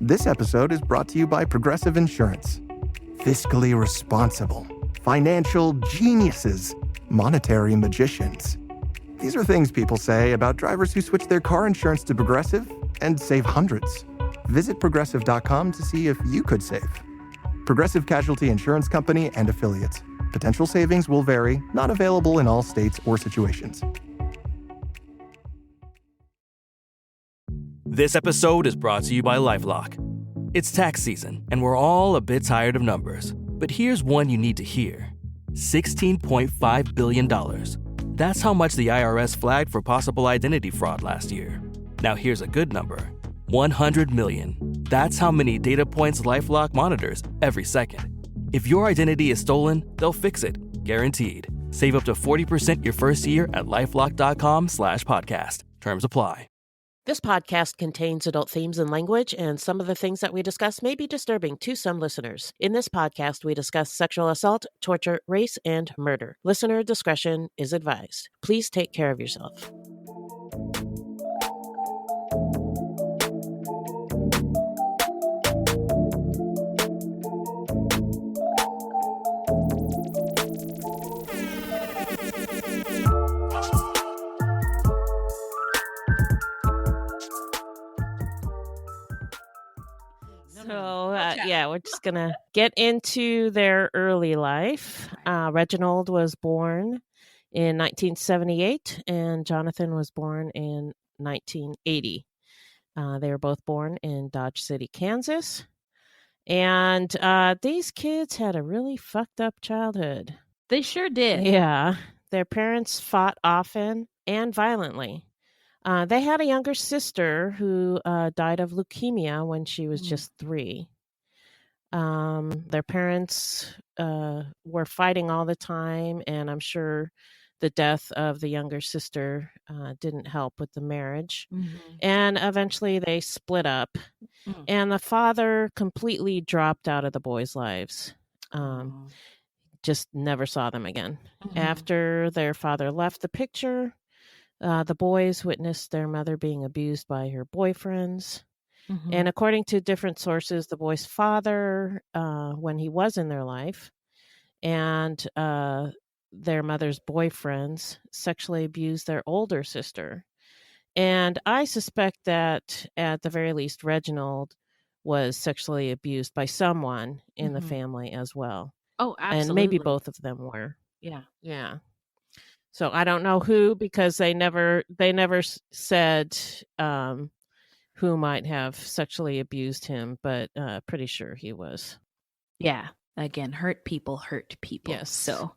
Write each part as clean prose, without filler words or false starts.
This episode is brought to you by Progressive Insurance. Fiscally responsible, financial geniuses, monetary magicians. These are things people say about drivers who switch their car insurance to Progressive and save hundreds. Visit progressive.com to see if you could save. Progressive Casualty Insurance Company and Affiliates. Potential savings will vary, not available in all states or situations. This episode is brought to you by LifeLock. It's tax season, and we're all a bit tired of numbers. But here's one you need to hear. $16.5 billion. That's how much the IRS flagged for possible identity fraud last year. Now here's a good number. 100 million. That's how many data points LifeLock monitors every second. If your identity is stolen, they'll fix it. Guaranteed. Save up to 40% your first year at LifeLock.com/podcast. Terms apply. This podcast contains adult themes and language, and some of the things that we discuss may be disturbing to some listeners. In this podcast, we discuss sexual assault, torture, race, and murder. Listener discretion is advised. Please take care of yourself. We're just going to get into their early life. Reginald was born in 1978 and Jonathan was born in 1980. They were both born in Dodge City, Kansas. And these kids had a really fucked up childhood. They sure did. Yeah. Their parents fought often and violently. They had a younger sister who died of leukemia when she was just 3. Their parents were fighting all the time, and I'm sure the death of the younger sister didn't help with the marriage. Mm-hmm. And eventually they split up, and the father completely dropped out of the boys' lives. Just never saw them again. Mm-hmm. After their father left the picture, the boys witnessed their mother being abused by her boyfriends. Mm-hmm. And according to different sources, the boy's father, when he was in their life, and their mother's boyfriends sexually abused their older sister. And I suspect that at the very least, Reginald was sexually abused by someone in the family as well. Oh, absolutely. And maybe both of them were. Yeah. Yeah. So I don't know who, because they never said who might have sexually abused him, but pretty sure he was. Yeah. Again, hurt people. Yes. So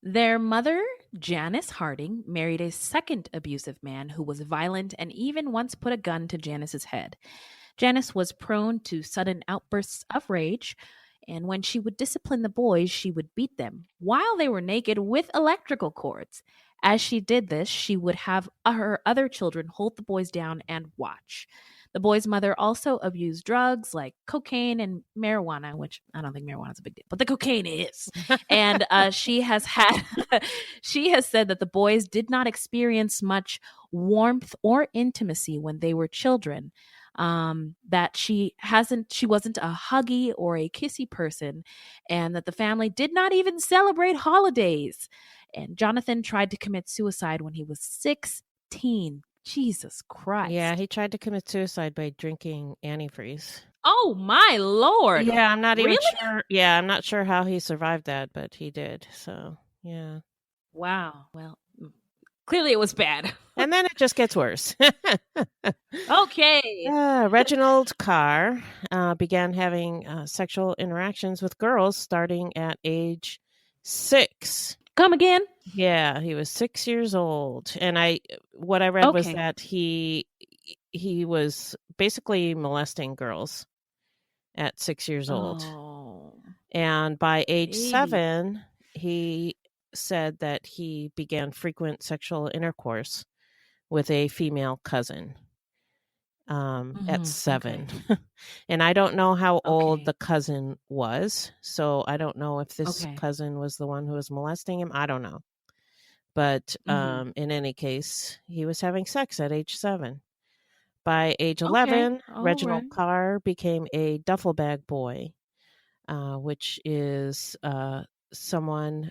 their mother, Janice Harding, married a second abusive man who was violent and even once put a gun to Janice's head. Janice was prone to sudden outbursts of rage, and when she would discipline the boys, she would beat them while they were naked with electrical cords. As she did this, she would have her other children hold the boys down and watch. The boys' mother also abused drugs like cocaine and marijuana, which I don't think marijuana is a big deal, but the cocaine is. And she has said that the boys did not experience much warmth or intimacy when they were children. That she wasn't a huggy or a kissy person, and that the family did not even celebrate holidays. And Jonathan tried to commit suicide when he was 16. Jesus Christ. Yeah, he tried to commit suicide by drinking antifreeze. Oh my Lord. Yeah, I'm not even really? sure. Yeah, I'm not sure how he survived that, but he did. So, yeah. Wow. Well, clearly it was bad. And then it just gets worse. Okay. Reginald Carr began having sexual interactions with girls starting at age 6. Come again? Yeah, he was 6 years old. And what I read was that he was basically molesting girls at 6 years old. Oh. And by age 7, he said that he began frequent sexual intercourse with a female cousin at 7. Okay. And I don't know how old the cousin was. So I don't know if this cousin was the one who was molesting him. I don't know. But in any case, he was having sex at age 7. By age 11, All Reginald right. Carr became a duffel bag boy, which is someone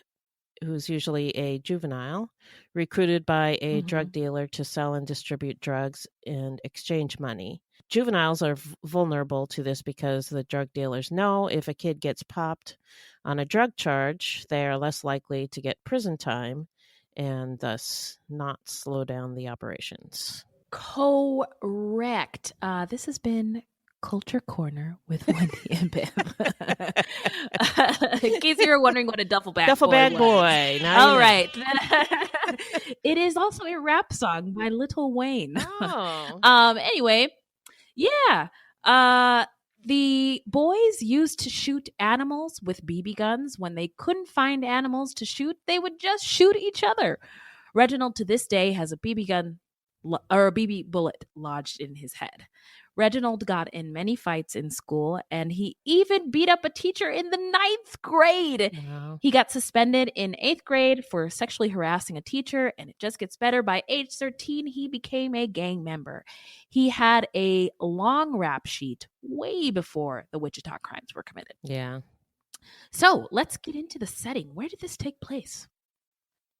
who's usually a juvenile, recruited by a drug dealer to sell and distribute drugs and exchange money. Juveniles are vulnerable to this because the drug dealers know if a kid gets popped on a drug charge, they are less likely to get prison time and thus not slow down the operations. Correct. This has been Culture Corner with Wendy and Beth. In case you were wondering what a duffel bag Bag was. boy. Now All you know. right. It is also a rap song by Lil Wayne. Oh. Anyway, yeah. The boys used to shoot animals with BB guns. When they couldn't find animals to shoot, they would just shoot each other. Reginald to this day has a BB gun or a BB bullet lodged in his head. Reginald got in many fights in school, and he even beat up a teacher in the 9th grade. Wow. He got suspended in 8th grade for sexually harassing a teacher, and it just gets better. By age 13, he became a gang member. He had a long rap sheet way before the Wichita crimes were committed. Yeah. So let's get into the setting. Where did this take place?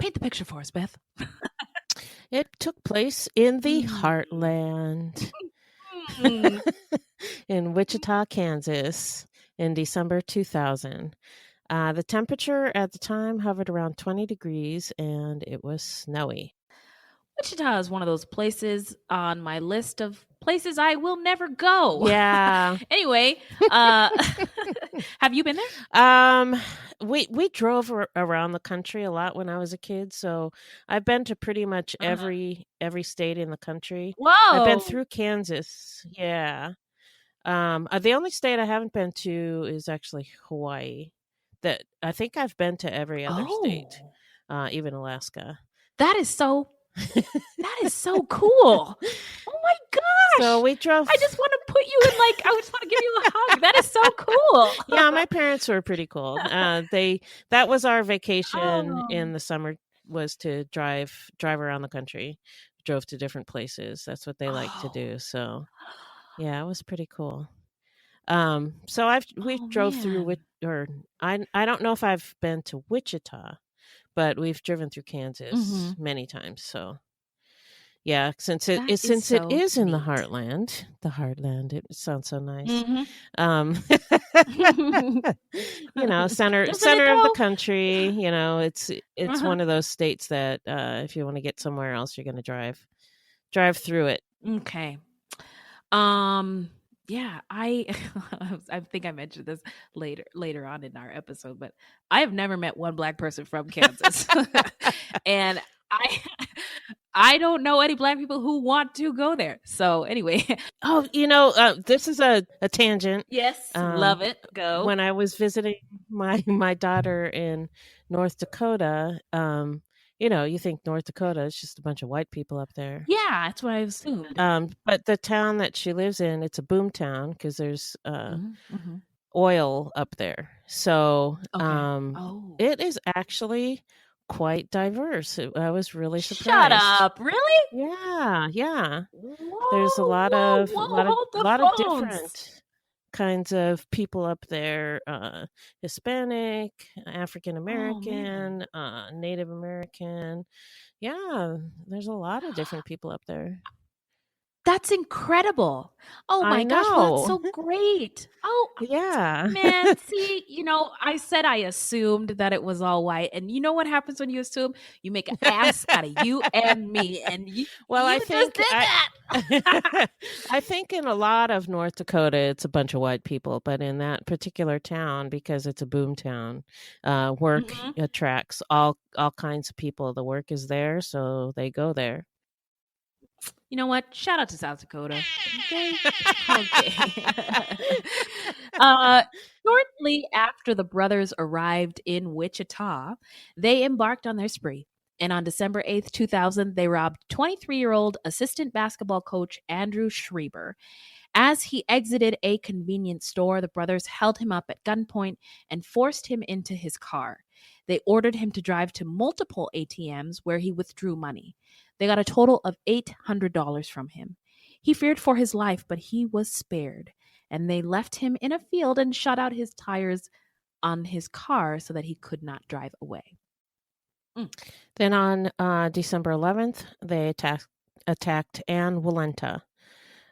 Paint the picture for us, Beth. It took place in the heartland. In Wichita, Kansas, in December 2000. The temperature at the time hovered around 20 degrees, and it was snowy. Wichita is one of those places on my list of places I will never go. Yeah. Anyway, have you been there? We drove around the country a lot when I was a kid, so I've been to pretty much every state in the country. Whoa! I've been through Kansas. Yeah. The only state I haven't been to is actually Hawaii. That I think I've been to every other state, even Alaska. That is so cool. Oh my gosh. So we drove. I just want to put you in I just want to give you a hug. That is so cool. Yeah, my parents were pretty cool. That was our vacation in the summer, was to drive around the country. Drove to different places. That's what they like to do. So yeah, it was pretty cool. So we drove through I don't know if I've been to Wichita, but we've driven through Kansas many times. So yeah, since it is in the heartland, it sounds so nice. Center of the country. It's one of those states that if you want to get somewhere else, you're going to drive through it. Okay. Yeah, I think I mentioned this later on in our episode, but I have never met one Black person from Kansas. And I don't know any Black people who want to go there. So anyway. This is a tangent. Yes, love it. Go. When I was visiting my daughter in North Dakota, you think North Dakota is just a bunch of white people up there. Yeah, that's what I assumed. But the town that she lives in, it's a boom town because there's oil up there. So it is actually quite diverse. I was really surprised. Shut up! Really? Yeah. Whoa, There's a lot of phones. different kinds of people up there. Hispanic, African American, Native American. Yeah, there's a lot of different people up there. That's incredible. Oh my gosh, well, that's so great. Oh, yeah. Man, see, I said I assumed that it was all white. And you know what happens when you assume? You make an ass out of you and me. And I think just did that. I think in a lot of North Dakota, it's a bunch of white people. But in that particular town, because it's a boom town, work attracts all kinds of people. The work is there, so they go there. You know what? Shout out to South Dakota. Okay. Shortly after the brothers arrived in Wichita, they embarked on their spree. And on December 8th, 2000, they robbed 23-year-old assistant basketball coach Andrew Schreiber. As he exited a convenience store, the brothers held him up at gunpoint and forced him into his car. They ordered him to drive to multiple ATMs where he withdrew money. They got a total of $800 from him. He feared for his life, but he was spared, and they left him in a field and shut out his tires on his car so that he could not drive away. Then on December 11th, they attacked Anne Walenta,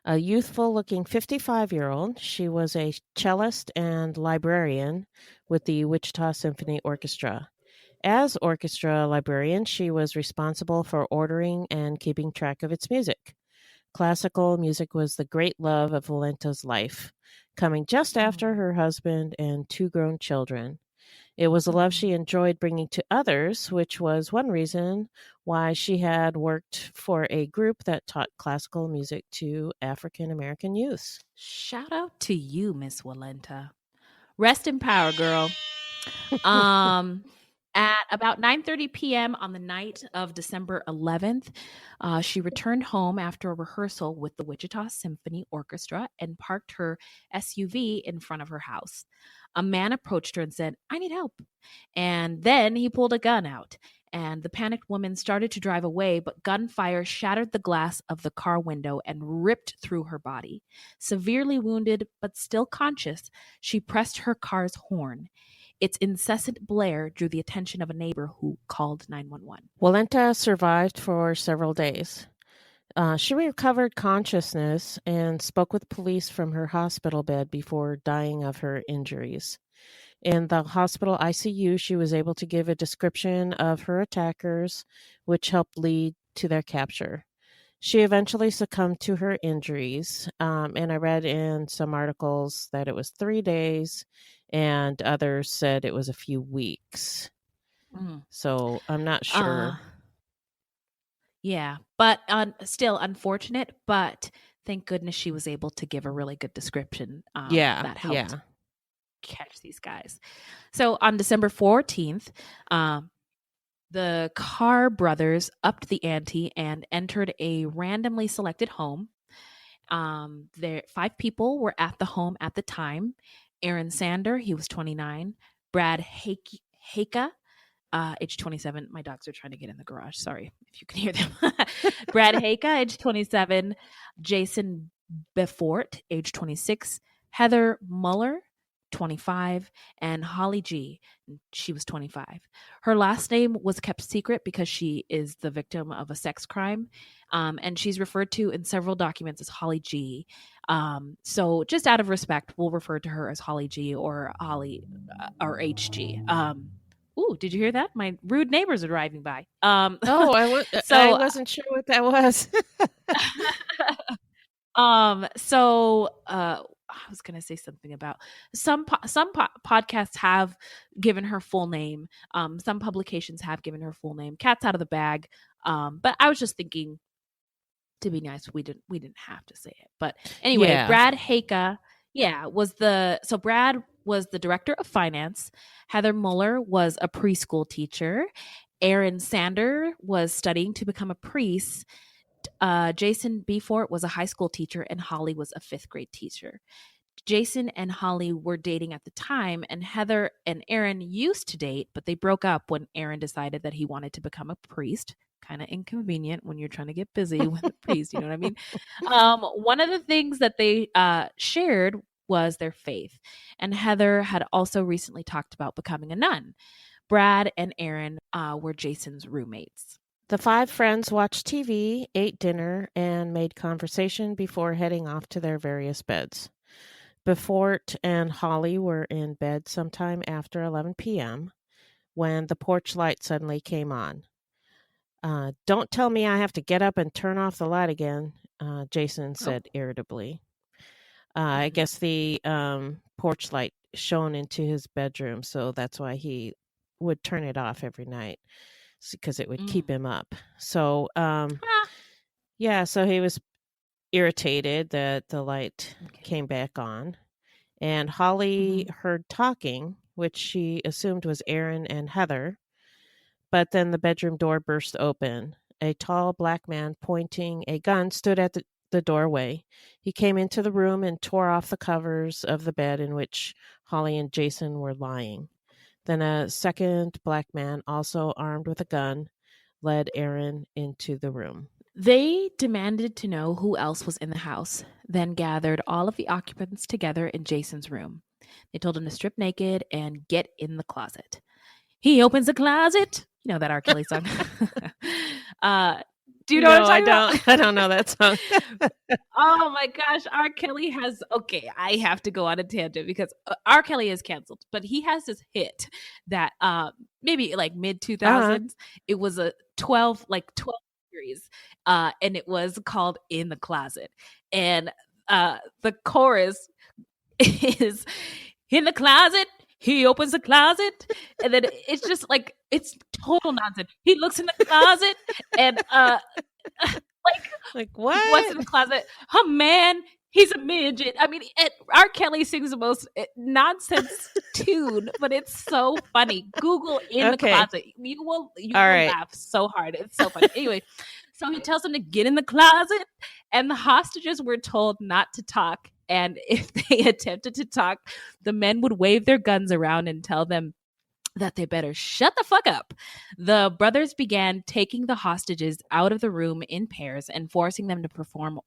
a youthful-looking 55-year-old. She was a cellist and librarian with the Wichita Symphony Orchestra. As orchestra librarian, she was responsible for ordering and keeping track of its music. Classical music was the great love of Walenta's life, coming just after her husband and 2 grown children. It was a love she enjoyed bringing to others, which was one reason why she had worked for a group that taught classical music to African American youth. Shout out to you, Miss Walenta. Rest in power, girl. At about 9:30 p.m. on the night of December 11th, she returned home after a rehearsal with the Wichita Symphony Orchestra and parked her SUV in front of her house. A man approached her and said, "I need help." And then he pulled a gun out, and the panicked woman started to drive away, but gunfire shattered the glass of the car window and ripped through her body. Severely wounded, but still conscious, she pressed her car's horn. Its incessant blare drew the attention of a neighbor who called 911. Walenta survived for several days. She recovered consciousness and spoke with police from her hospital bed before dying of her injuries. In the hospital ICU, she was able to give a description of her attackers, which helped lead to their capture. She eventually succumbed to her injuries, and I read in some articles that it was 3 days, and others said it was a few weeks. So I'm not sure. Yeah, but still unfortunate, but thank goodness she was able to give a really good description. That helped catch these guys. So on December 14th, the Carr brothers upped the ante and entered a randomly selected home. 5 people were at the home at the time. Aaron Sander, he was 29. Brad Haka, age 27. My dogs are trying to get in the garage. Sorry if you can hear them. Brad Haka, age 27. Jason Befort, age 26. Heather Muller, 25, and Holly G. She was 25. Her last name was kept secret because she is the victim of a sex crime, and she's referred to in several documents as Holly G. So just out of respect, we'll refer to her as Holly G or Holly or HG. Ooh, did you hear that? My rude neighbors are driving by. I wasn't sure what that was. I was going to say something about some podcasts have given her full name. Some publications have given her full name. Cat's out of the bag. But I was just thinking, to be nice, we didn't have to say it. But anyway, yeah. Brad Haka, Brad was the director of finance. Heather Muller was a preschool teacher. Aaron Sander was studying to become a priest. Jason Befort was a high school teacher, and Holly was a 5th grade teacher. Jason and Holly were dating at the time, and Heather and Aaron used to date, but they broke up when Aaron decided that he wanted to become a priest. Kind of inconvenient when you're trying to get busy with a priest, you know what I mean? One of the things that they shared was their faith, and Heather had also recently talked about becoming a nun. Brad and Aaron were Jason's roommates. The 5 friends watched TV, ate dinner, and made conversation before heading off to their various beds. Befort and Holly were in bed sometime after 11 p.m. when the porch light suddenly came on. Don't tell me I have to get up and turn off the light again, Jason said irritably. I guess the porch light shone into his bedroom, so that's why he would turn it off every night, because it would keep him up. So, so he was irritated that the light came back on. And Holly heard talking, which she assumed was Aaron and Heather. But then the bedroom door burst open. A tall black man pointing a gun stood at the doorway. He came into the room and tore off the covers of the bed in which Holly and Jason were lying. Then a second black man, also armed with a gun, led Aaron into the room. They demanded to know who else was in the house, then gathered all of the occupants together in Jason's room. They told him to strip naked and get in the closet. He opens the closet. You know that R. Kelly song. Do you know what I'm talking about? I don't know that song. Oh my gosh, R. Kelly has. Okay, I have to go on a tangent because R. Kelly is canceled, but he has this hit that maybe like mid 2000s. It was a 12 series, and it was called "In the Closet," and the chorus is "In the closet." He opens the closet, and then it's just like it's total nonsense. He looks in the closet, and like what? What's in the closet? Oh man, he's a midget. I mean, R. Kelly sings the most nonsense tune, but it's so funny. Google "In the closet." You will laugh so hard. It's so funny. Anyway, so he tells them to get in the closet, and the hostages were told not to talk. And if they attempted to talk, the men would wave their guns around and tell them that they better shut the fuck up. The brothers began taking the hostages out of the room in pairs and forcing them to perform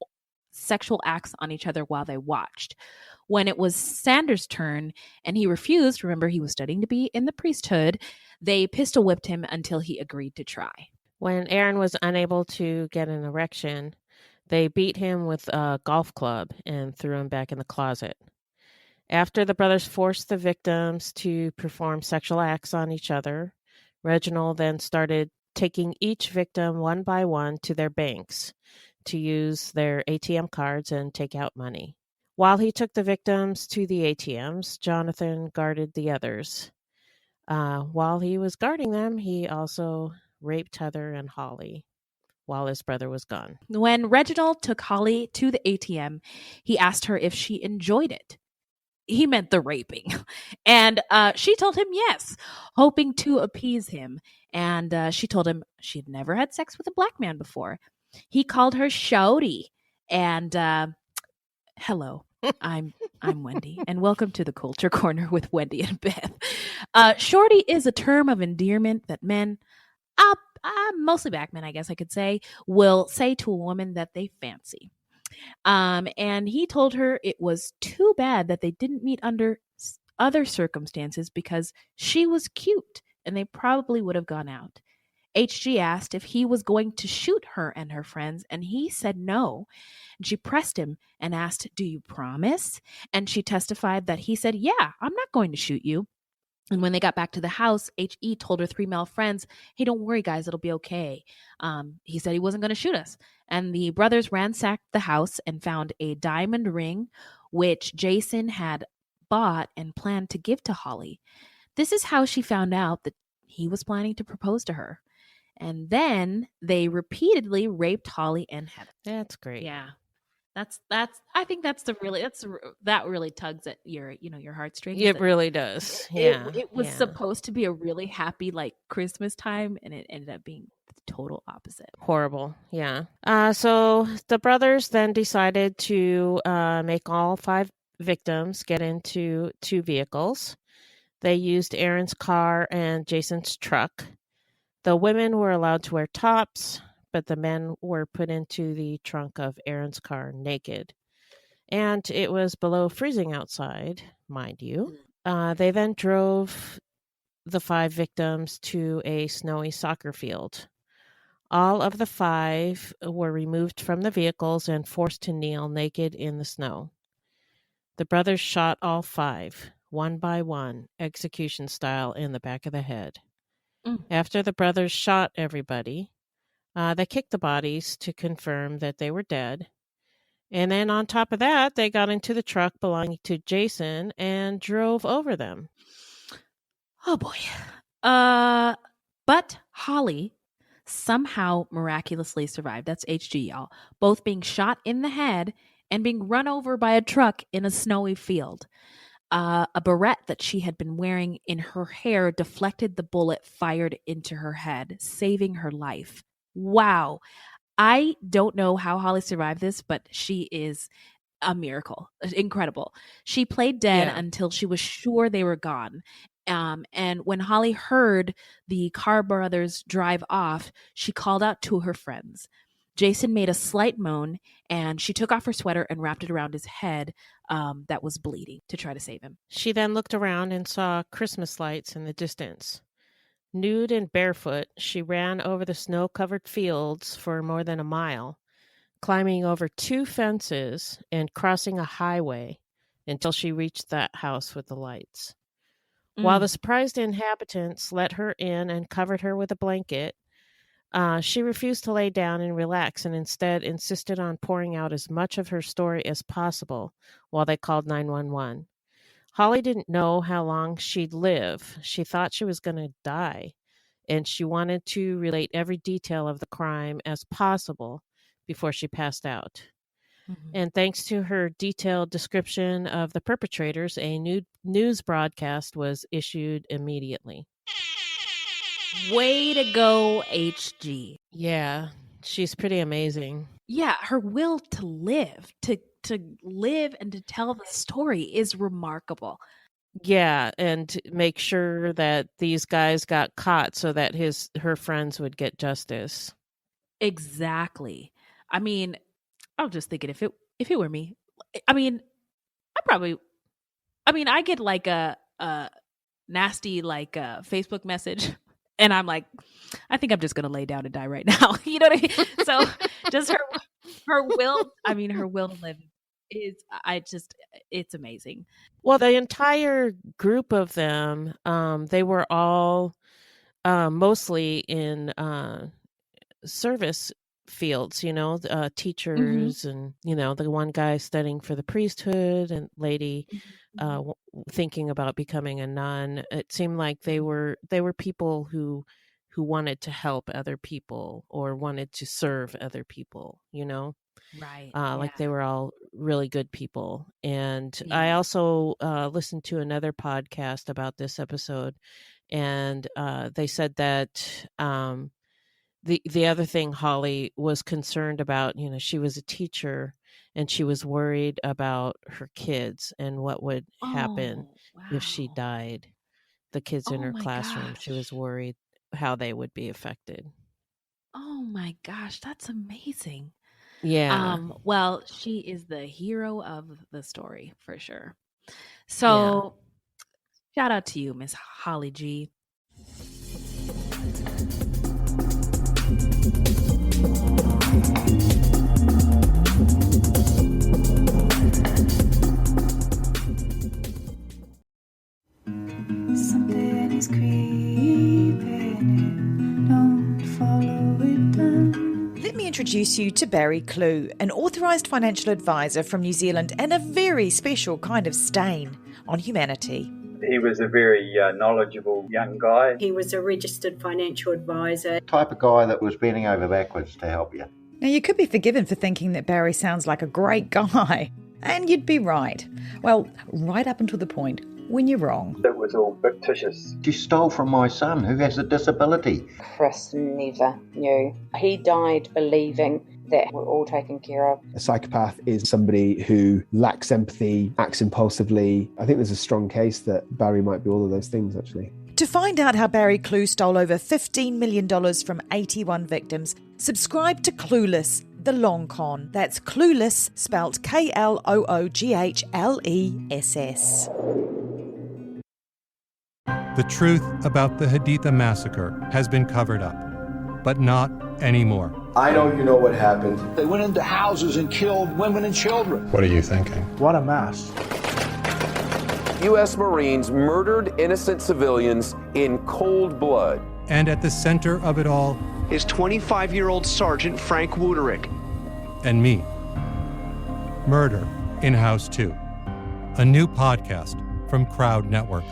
sexual acts on each other while they watched. When it was Sanders' turn and he refused, remember he was studying to be in the priesthood, they pistol whipped him until he agreed to try. When Aaron was unable to get an erection, they beat him with a golf club and threw him back in the closet. After the brothers forced the victims to perform sexual acts on each other, Reginald then started taking each victim one by one to their banks to use their ATM cards and take out money. While he took the victims to the ATMs, Jonathan guarded the others. While he was guarding them, he also raped Heather and Holly while his brother was gone. When Reginald took Holly to the ATM, he asked her if she enjoyed it. He meant the raping. And she told him yes, hoping to appease him. And she told him she'd never had sex with a black man before. He called her Shorty. And hello, I'm Wendy, and welcome to the Culture Corner with Wendy and Beth. Shorty is a term of endearment that men, mostly black men, I guess I could say, will say to a woman that they fancy. And he told her it was too bad that they didn't meet under other circumstances because she was cute and they probably would have gone out. HG asked if he was going to shoot her and her friends, and he said no. And she pressed him and asked, "Do you promise?" And she testified that he said, "Yeah, I'm not going to shoot you." And when they got back to the house, H.E. told her 3 male friends, "Hey, don't worry, guys, it'll be okay." He said he wasn't going to shoot us. And the brothers ransacked the house and found a diamond ring, which Jason had bought and planned to give to Holly. This is how she found out that he was planning to propose to her. And then they repeatedly raped Holly and Heather. That's great. Yeah. I think that really tugs at your heartstrings. It really does. Yeah. It was supposed to be a really happy like Christmas time, and it ended up being the total opposite. Horrible. Yeah. So the brothers then decided to make all 5 victims get into 2 vehicles. They used Aaron's car and Jason's truck. The women were allowed to wear tops, but the men were put into the trunk of Aaron's car naked. And it was below freezing outside, mind you. They then drove the 5 victims to a snowy soccer field. All of the 5 were removed from the vehicles and forced to kneel naked in the snow. The brothers shot all 5, one by one, execution style, in the back of the head. After the brothers shot everybody, they kicked the bodies to confirm that they were dead. And then on top of that, they got into the truck belonging to Jason and drove over them. Oh, boy. But Holly somehow miraculously survived. That's HG, y'all. Both being shot in the head and being run over by a truck in a snowy field. A barrette that she had been wearing in her hair deflected the bullet fired into her head, saving her life. Wow. I don't know how Holly survived this, but she is a miracle. Incredible. She played dead until she was sure they were gone. And when Holly heard the Carr Brothers drive off, she called out to her friends. Jason made a slight moan, and she took off her sweater and wrapped it around his head that was bleeding to try to save him. She then looked around and saw Christmas lights in the distance. Nude and barefoot, she ran over the snow-covered fields for more than a mile, climbing over 2 fences and crossing a highway until she reached that house with the lights. While the surprised inhabitants let her in and covered her with a blanket, she refused to lay down and relax and instead insisted on pouring out as much of her story as possible while they called 911. Holly didn't know how long she'd live. She thought she was going to die, and she wanted to relate every detail of the crime as possible before she passed out. And thanks to her detailed description of the perpetrators, a news broadcast was issued immediately. Way to go, HG. Yeah, she's pretty amazing. Yeah, her will to live, to live and to tell the story is remarkable. Yeah, and make sure that these guys got caught so that her friends would get justice. Exactly. I mean, I was just thinking if it were me, I mean, I get like a nasty like Facebook message, and I'm like, I think I'm just gonna lay down and die right now. You know what I mean? So just her will, her will to live is, it's amazing. Well, the entire group of them, they were all mostly in service fields, teachers and, the one guy studying for the priesthood and lady thinking about becoming a nun. It seemed like they were people who wanted to help other people or wanted to serve other people, Right. like they were all really good people. And I also listened to another podcast about this episode, and they said that the other thing Holly was concerned about, she was a teacher and she was worried about her kids and what would happen if she died. The kids in her classroom, she was worried how they would be affected. Oh my gosh, that's amazing. Yeah. Well, she is the hero of the story for sure. So shout out to you, Miss Holly G. Something is creeping in, don't follow it down. Let me introduce you to Barry Clue, an authorised financial advisor from New Zealand and a very special kind of stain on humanity. He was a very knowledgeable young guy. He was a registered financial advisor. Type of guy that was bending over backwards to help you. Now, you could be forgiven for thinking that Barry sounds like a great guy, and you'd be right. Well, right up until the point when you're wrong. It was all fictitious. She stole from my son who has a disability. Chris never knew. He died believing that we're all taken care of. A psychopath is somebody who lacks empathy, acts impulsively. I think there's a strong case that Barry might be all of those things, actually. To find out how Barry Clue stole over $15 million from 81 victims, subscribe to Clueless, the long con. That's Clueless, spelt Klooghless. The truth about the Haditha massacre has been covered up, but not anymore. I know you know what happened. They went into houses and killed women and children. What are you thinking? What a mess. U.S. Marines murdered innocent civilians in cold blood. And at the center of it all is 25-year-old Sergeant Frank Wuderick. And me. Murder in House 2. A new podcast from Crowd Network.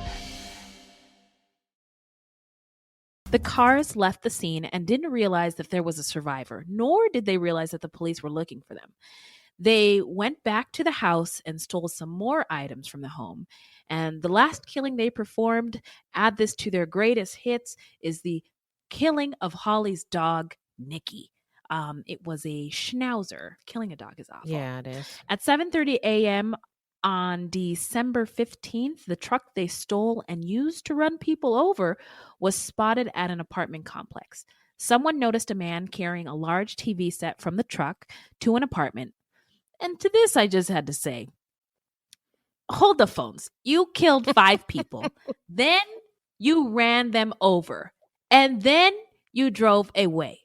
The Carrs left the scene and didn't realize that there was a survivor, nor did they realize that the police were looking for them. They went back to the house and stole some more items from the home. And the last killing they performed, add this to their greatest hits, is the killing of Holly's dog, Nikki. It was a schnauzer. Killing a dog is awful. Yeah, it is. At 7:30 a.m. on December 15th, the truck they stole and used to run people over was spotted at an apartment complex. someone noticed a man carrying a large TV set from the truck to an apartment. And to this, I just had to say, hold the phones. You killed 5 people. Then you ran them over. And then you drove away.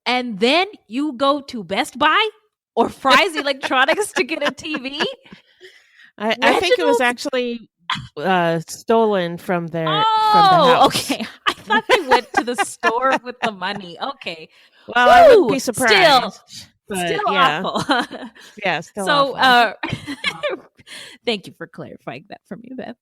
And then you go to Best Buy or Fry's Electronics to get a TV? I think it was actually stolen from their from the Oh, house. okay. I thought they went to the store with the money. Okay. Well, I wouldn't Woo! be surprised. But, Still yeah. awful. Yeah, still So, awful. thank you for clarifying that for me, Beth.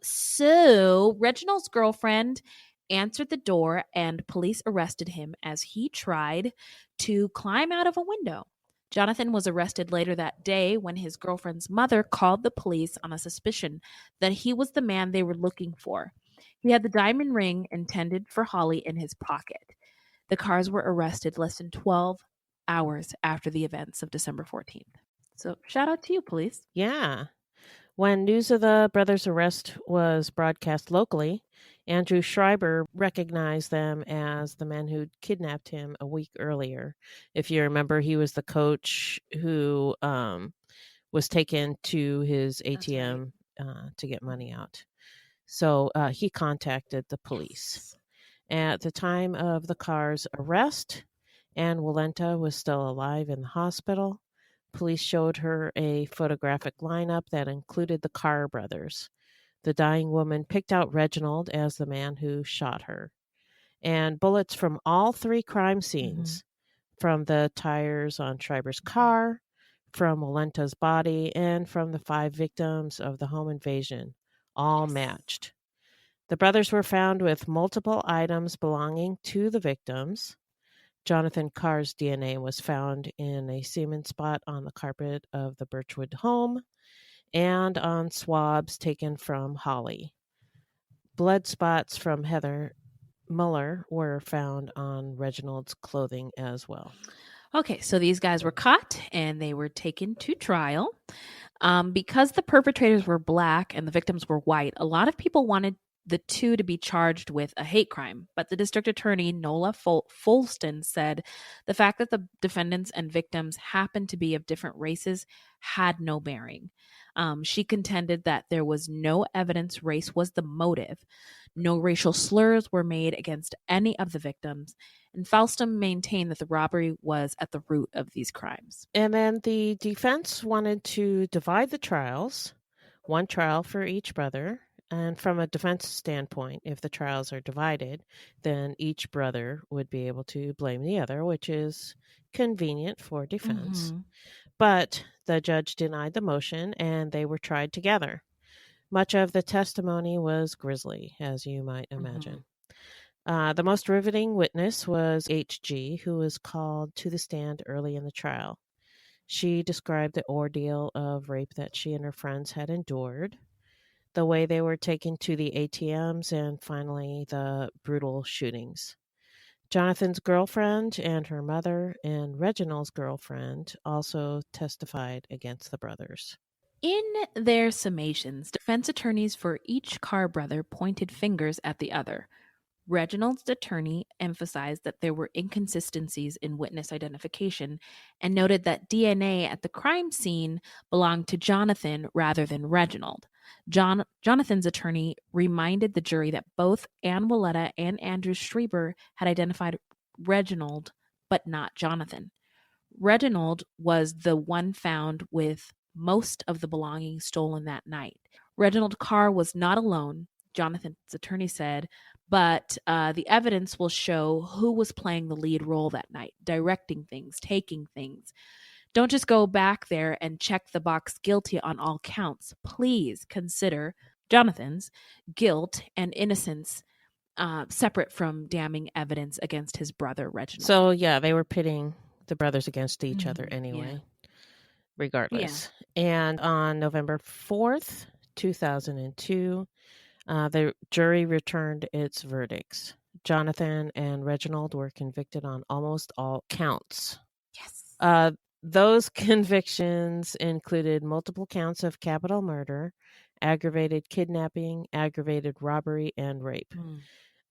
So Reginald's girlfriend answered the door and police arrested him as he tried to climb out of a window. Jonathan was arrested later that day when his girlfriend's mother called the police on a suspicion that he was the man they were looking for. He had the diamond ring intended for Holly in his pocket. The Carrs were arrested less than 12 hours after the events of December 14th. So shout out to you, police. Yeah. When news of the brothers' arrest was broadcast locally, Andrew Schreiber recognized them as the men who'd kidnapped him a week earlier. If you remember, he was the coach who was taken to his ATM to get money out. So he contacted the police. At the time of the Carrs' arrest, Anne Walenta was still alive in the hospital. Police showed her a photographic lineup that included the Carr brothers. The dying woman picked out Reginald as the man who shot her. And bullets from all 3 crime scenes, from the tires on Schreiber's car, from Walenta's body, and from the 5 victims of the home invasion, all matched. The brothers were found with multiple items belonging to the victims. Jonathan Carr's DNA was found in a semen spot on the carpet of the Birchwood home and on swabs taken from Holly. Blood spots from Heather Muller were found on Reginald's clothing as well. Okay, so these guys were caught and they were taken to trial. Because the perpetrators were black and the victims were white, a lot of people wanted the 2 to be charged with a hate crime. But the district attorney, Nola Folston, said the fact that the defendants and victims happened to be of different races had no bearing. She contended that there was no evidence race was the motive. No racial slurs were made against any of the victims. And Folston maintained that the robbery was at the root of these crimes. And then the defense wanted to divide the trials, 1 trial for each brother. And from a defense standpoint, if the trials are divided, then each brother would be able to blame the other, which is convenient for defense. But the judge denied the motion and they were tried together. Much of the testimony was grisly, as you might imagine. The most riveting witness was H.G., who was called to the stand early in the trial. She described the ordeal of rape that she and her friends had endured, the way they were taken to the ATMs, and finally the brutal shootings. Jonathan's girlfriend and her mother and Reginald's girlfriend also testified against the brothers. In their summations, defense attorneys for each Carr brother pointed fingers at the other. Reginald's attorney emphasized that there were inconsistencies in witness identification and noted that DNA at the crime scene belonged to Jonathan rather than Reginald. Jonathan's attorney reminded the jury that both Anne Walenta and Andrew Schreiber had identified Reginald, but not Jonathan. Reginald was the one found with most of the belongings stolen that night. Reginald Carr was not alone, Jonathan's attorney said, but the evidence will show who was playing the lead role that night, directing things, taking things. Don't just go back there and check the box guilty on all counts. Please consider Jonathan's guilt and innocence separate from damning evidence against his brother, Reginald. So, yeah, they were pitting the brothers against each other anyway, regardless. Yeah. And on November 4th, 2002, the jury returned its verdicts. Jonathan and Reginald were convicted on almost all counts. Yes. Those convictions included multiple counts of capital murder, aggravated kidnapping, aggravated robbery, and rape.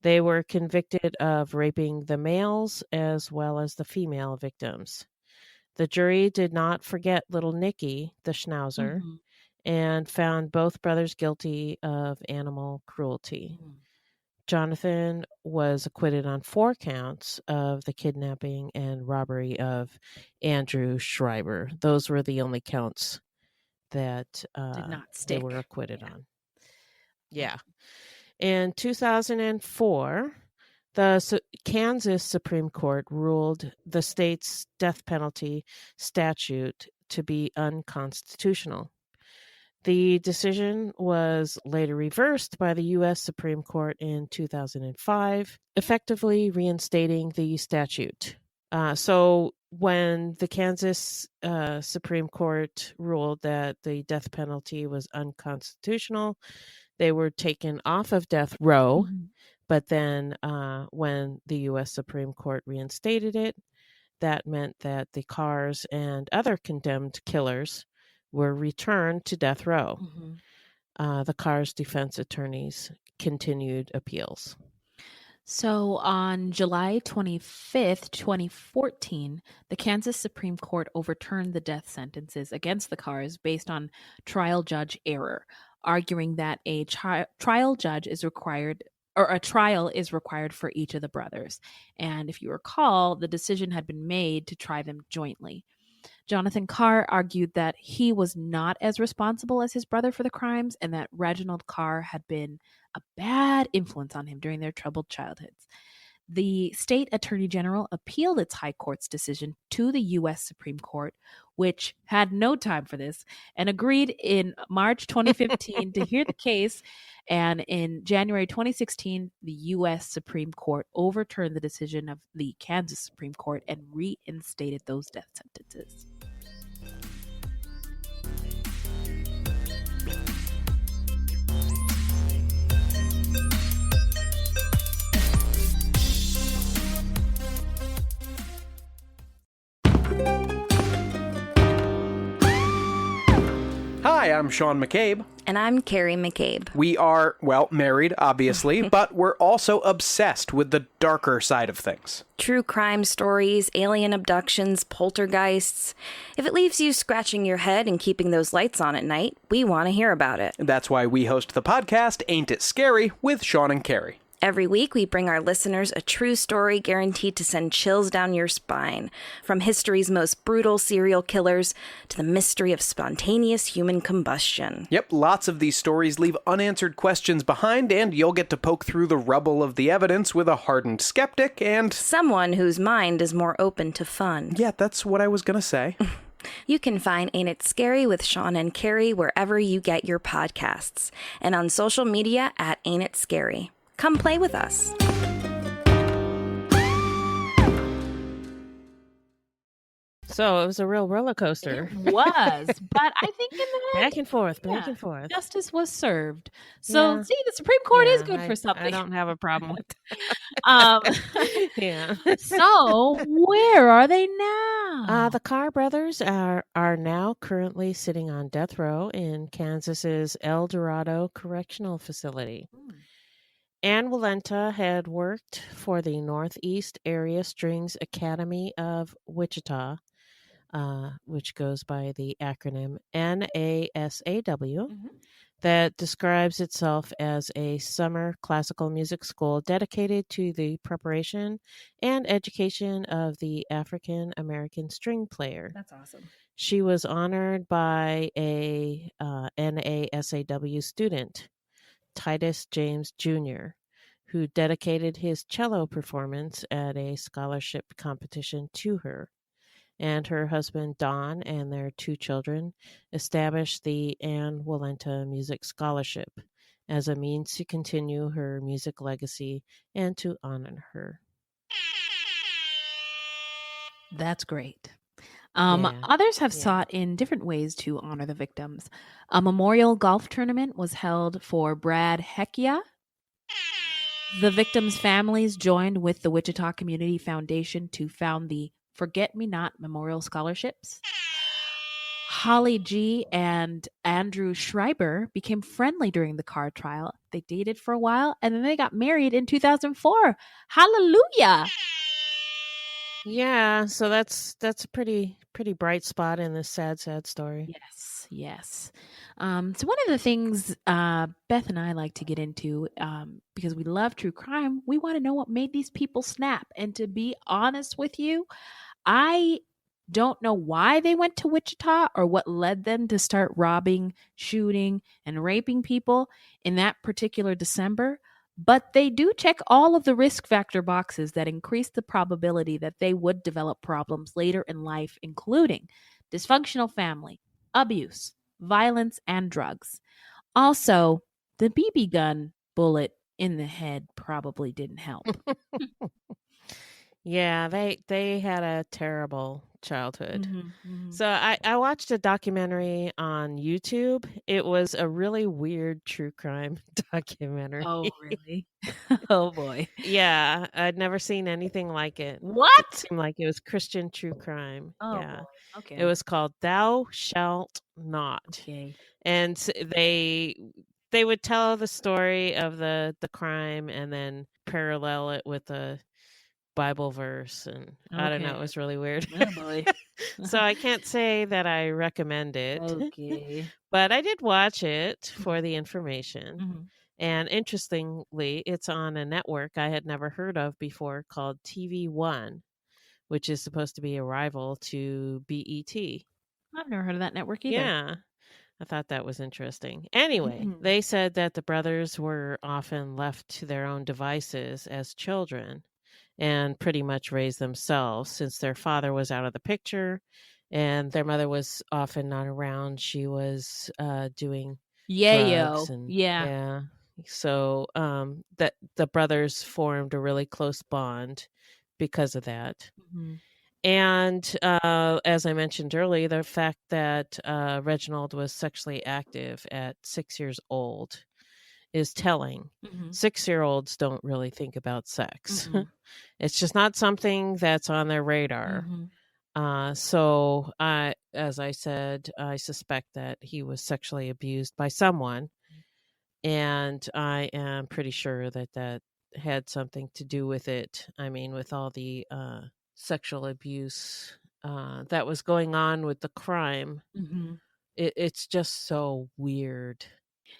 They were convicted of raping the males as well as the female victims. The jury did not forget little Nicky, the schnauzer, and found both brothers guilty of animal cruelty. Jonathan was acquitted on 4 counts of the kidnapping and robbery of Andrew Schreiber. Those were the only counts that Did not they stick. were acquitted on. Yeah. In 2004, the Kansas Supreme Court ruled the state's death penalty statute to be unconstitutional. The decision was later reversed by the U.S. Supreme Court in 2005, effectively reinstating the statute. So when the Kansas Supreme Court ruled that the death penalty was unconstitutional, they were taken off of death row. But then when the U.S. Supreme Court reinstated it, that meant that the Carrs and other condemned killers were returned to death row. The Carrs' defense attorneys continued appeals. So on July 25th, 2014, the Kansas Supreme Court overturned the death sentences against the Carrs based on trial judge error, arguing that a trial judge is required, or a trial is required for each of the brothers. And if you recall, the decision had been made to try them jointly. Jonathan Carr argued that he was not as responsible as his brother for the crimes and that Reginald Carr had been a bad influence on him during their troubled childhoods. The state attorney general appealed its high court's decision to the U.S. Supreme Court, which had no time for this, and agreed in March 2015 to hear the case. And in January 2016, the U.S. Supreme Court overturned the decision of the Kansas Supreme Court and reinstated those death sentences. Hi, I'm Sean McCabe. And I'm Carrie McCabe. We are, well, married, obviously, but we're also obsessed with the darker side of things. True crime stories, alien abductions, poltergeists. If it leaves you scratching your head and keeping those lights on at night, we want to hear about it. That's why we host the podcast, Ain't It Scary, with Sean and Carrie. Every week, we bring our listeners a true story guaranteed to send chills down your spine. From history's most brutal serial killers to the mystery of spontaneous human combustion. Yep, lots of these stories leave unanswered questions behind, and you'll get to poke through the rubble of the evidence with a hardened skeptic and someone whose mind is more open to fun. Yeah, that's what I was gonna say. You can find Ain't It Scary with Sean and Carrie wherever you get your podcasts, and on social media at Ain't It Scary. Come play with us. So it was a real roller coaster. It was, but I think in the end, back and forth, justice was served. So see, the Supreme Court is good for something. I don't have a problem with that. Yeah. So where are they now? The Carr Brothers are now currently sitting on death row in Kansas's El Dorado Correctional Facility. Ann Walenta had worked for the Northeast Area Strings Academy of Wichita, which goes by the acronym NASAW, that describes itself as a summer classical music school dedicated to the preparation and education of the African American string player. That's awesome. She was honored by a NASAW student, Titus James Jr., who dedicated his cello performance at a scholarship competition to her. And her husband, Don, and their 2 children established the Ann Walenta Music Scholarship as a means to continue her music legacy and to honor her. That's great. Others have sought in different ways to honor the victims. A memorial golf tournament was held for Brad Heckia. The victims' families joined with the Wichita Community Foundation to found the Forget Me Not Memorial Scholarships. Holly G and Andrew Schreiber became friendly during the Carr trial. They dated for a while, and then they got married in 2004. Hallelujah! Yeah, so that's a pretty bright spot in this sad story. Yes. So one of the things Beth and I like to get into, because we love true crime, we want to know what made these people snap. And to be honest with you, I don't know why they went to Wichita or what led them to start robbing, shooting, and raping people in that particular December. But they do check all of the risk factor boxes that increase the probability that they would develop problems later in life, including dysfunctional family, abuse, violence, and drugs. Also, the BB gun bullet in the head probably didn't help. Yeah, they had a terrible childhood. So I watched a documentary on YouTube. It was a really weird true crime documentary. Oh, really? Oh, boy. Yeah, I'd never seen anything like it. What? It seemed like it was Christian true crime. Oh, yeah. boy. Okay. It was called Thou Shalt Not. Okay. And they would tell the story of the crime and then parallel it with a Bible verse, and I don't know, it was really weird. Oh, boy. So I can't say that I recommend it. Okay. But I did watch it for the information. And interestingly, it's on a network I had never heard of before called TV One, which is supposed to be a rival to BET. I've never heard of that network either. Yeah. I thought that was interesting. Anyway, they said that the brothers were often left to their own devices as children and pretty much raised themselves since their father was out of the picture and their mother was often not around. She was doing drugs. Yeah. So that the brothers formed a really close bond because of that. And as I mentioned earlier, the fact that Reginald was sexually active at 6 years old is telling. 6-year-olds don't really think about sex. It's just not something that's on their radar. So as I said, I suspect that he was sexually abused by someone. And I am pretty sure that had something to do with it. I mean, with all the sexual abuse that was going on with the crime. It's just so weird.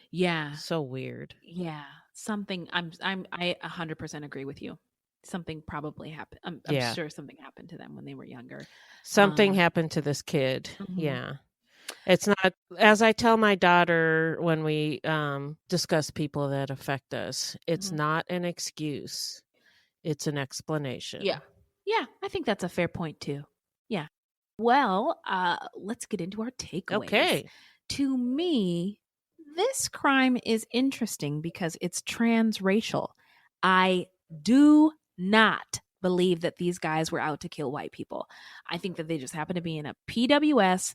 Yeah. So weird. Yeah. Something I 100% agree with you. Something probably happened. I'm sure something happened to them when they were younger. Something happened to this kid. Yeah. It's not, as I tell my daughter when we discuss people that affect us, it's not an excuse. It's an explanation. Yeah. Yeah. I think that's a fair point too. Yeah. Well, let's get into our takeaways. Okay. To me, this crime is interesting because it's transracial. I do not believe that these guys were out to kill white people. I think that they just happen to be in a PWS,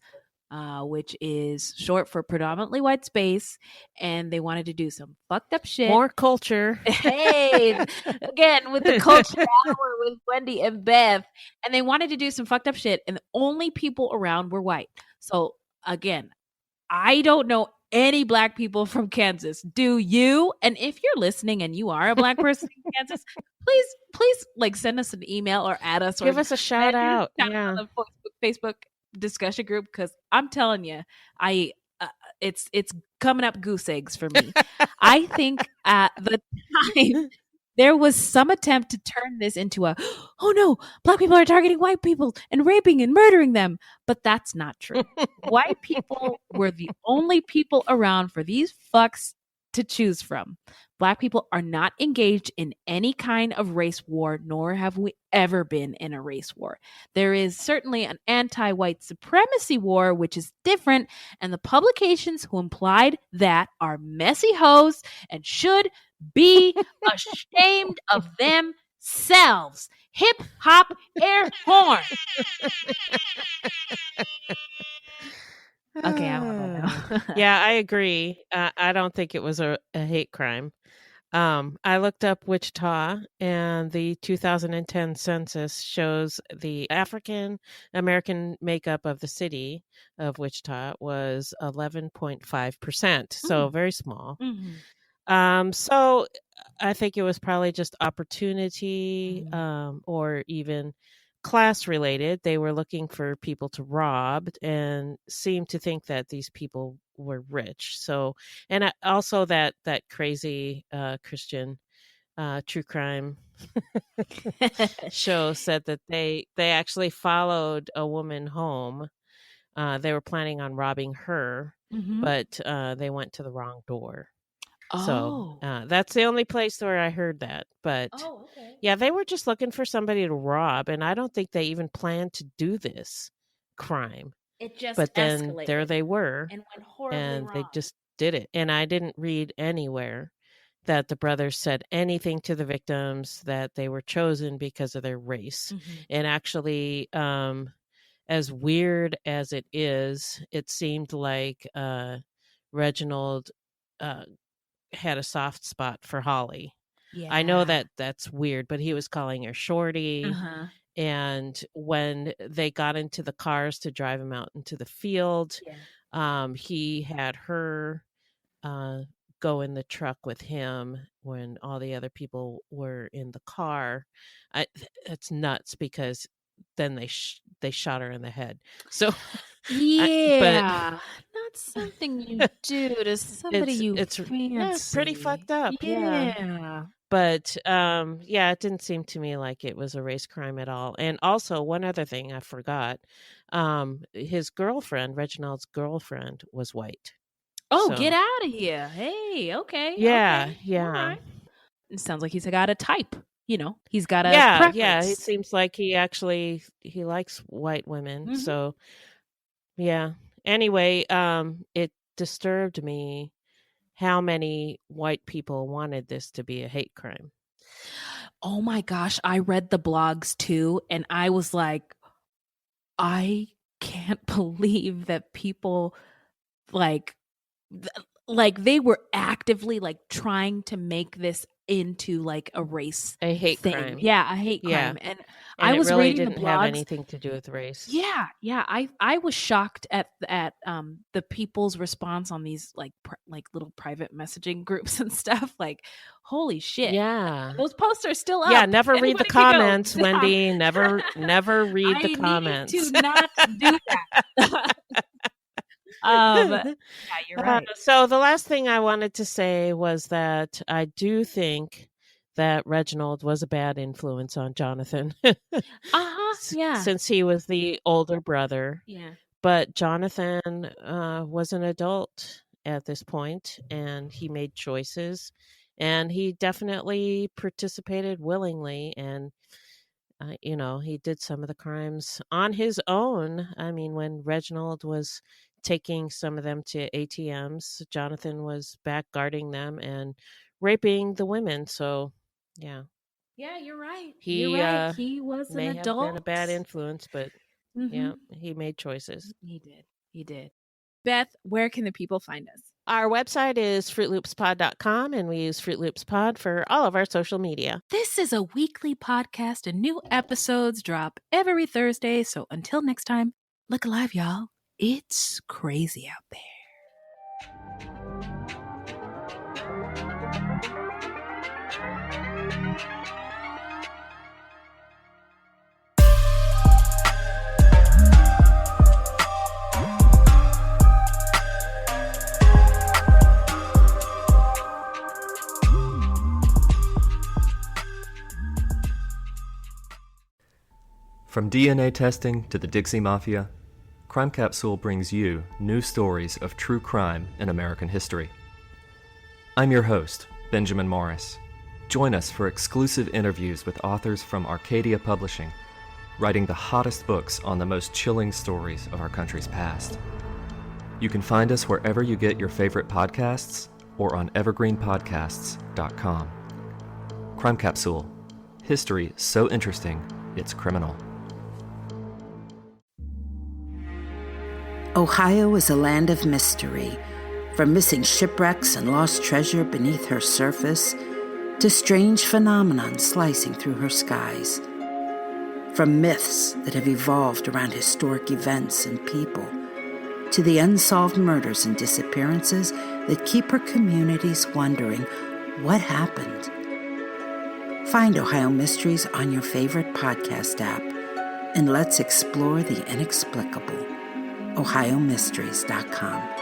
which is short for predominantly white space, and they wanted to do some fucked up shit. More culture. Hey, again, with the culture hour with Wendy and Beth, and they wanted to do some fucked up shit, and the only people around were white. So again, I don't know any black people from Kansas. Do you? And if you're listening and you are a black person in Kansas, please like send us an email or add us. Give us a shout out. Yeah. On the Facebook discussion group, because I'm telling you, it's coming up goose eggs for me. I think at the time there was some attempt to turn this into a, oh no, black people are targeting white people and raping and murdering them. But that's not true. White people were the only people around for these fucks to choose from. Black people are not engaged in any kind of race war, nor have we ever been in a race war. There is certainly an anti-white supremacy war, which is different, and the publications who implied that are messy hoes and should be ashamed of themselves. Hip hop air horn. Okay, I'm on that now. Yeah, I agree. I don't think it was a hate crime. I looked up Wichita, and the 2010 census shows the African American makeup of the city of Wichita was 11.5%, so very small. So I think it was probably just opportunity or even class related. They were looking for people to rob and seemed to think that these people were rich. So, and also that crazy Christian true crime show said that they actually followed a woman home. They were planning on robbing her, but they went to the wrong door. So that's the only place where I heard that. But yeah, they were just looking for somebody to rob, and I don't think they even planned to do this crime. It just but then escalated. There they were, and went horribly and wrong. they just did it. And I didn't read anywhere that the brothers said anything to the victims that they were chosen because of their race. And actually, as weird as it is, it seemed like Reginald had a soft spot for Holly. I know that that's weird, but he was calling her Shorty. And when they got into the cars to drive him out into the field, he had her go in the truck with him when all the other people were in the car. It's nuts because then they shot her in the head. So not something you do to somebody it's fancy. It's pretty fucked up. Yeah. But it didn't seem to me like it was a race crime at all. And also one other thing I forgot, his girlfriend, Reginald's girlfriend, was white. Oh, get out of here. Hey, okay. Yeah, okay. yeah. All right. It sounds like he's got a type. You know, he's got a preference. preference. It seems like he likes white women. So, yeah. Anyway, it disturbed me how many white people wanted this to be a hate crime. Oh my gosh, I read the blogs too, and I was like, I can't believe that people like they were actively like trying to make this into like a race hate thing. crime. Yeah, a hate crime. And I was really reading didn't the blogs. have anything to do with race. Yeah. I was shocked at the people's response on these like little private messaging groups and stuff. Like, holy shit! Yeah, those posts are still up. Yeah, never read the comments, go, Wendy. Never read the comments. I need to not do that. Yeah, you're right. So the last thing I wanted to say was that I do think that Reginald was a bad influence on Jonathan. Yeah. Since he was the older brother. Yeah. But Jonathan was an adult at this point, and he made choices, and he definitely participated willingly, and he did some of the crimes on his own. I mean, when Reginald was taking some of them to ATMs, Jonathan was back guarding them and raping the women. So, yeah. Yeah, you're right. He was may an adult. have been a bad influence, but yeah, he made choices. He did. Beth, where can the people find us? Our website is fruitloopspod.com, and we use Fruit Loops Pod for all of our social media. This is a weekly podcast, and new episodes drop every Thursday. So until next time, look alive, y'all. It's crazy out there. From DNA testing to the Dixie Mafia, Crime Capsule brings you new stories of true crime in American history. I'm your host, Benjamin Morris. Join us for exclusive interviews with authors from Arcadia Publishing, writing the hottest books on the most chilling stories of our country's past. You can find us wherever you get your favorite podcasts or on evergreenpodcasts.com. Crime Capsule. History so interesting, it's criminal. Ohio is a land of mystery. From missing shipwrecks and lost treasure beneath her surface to strange phenomenon slicing through her skies. From myths that have evolved around historic events and people, to the unsolved murders and disappearances that keep her communities wondering what happened. Find Ohio Mysteries on your favorite podcast app, and let's explore the inexplicable. OhioMysteries.com.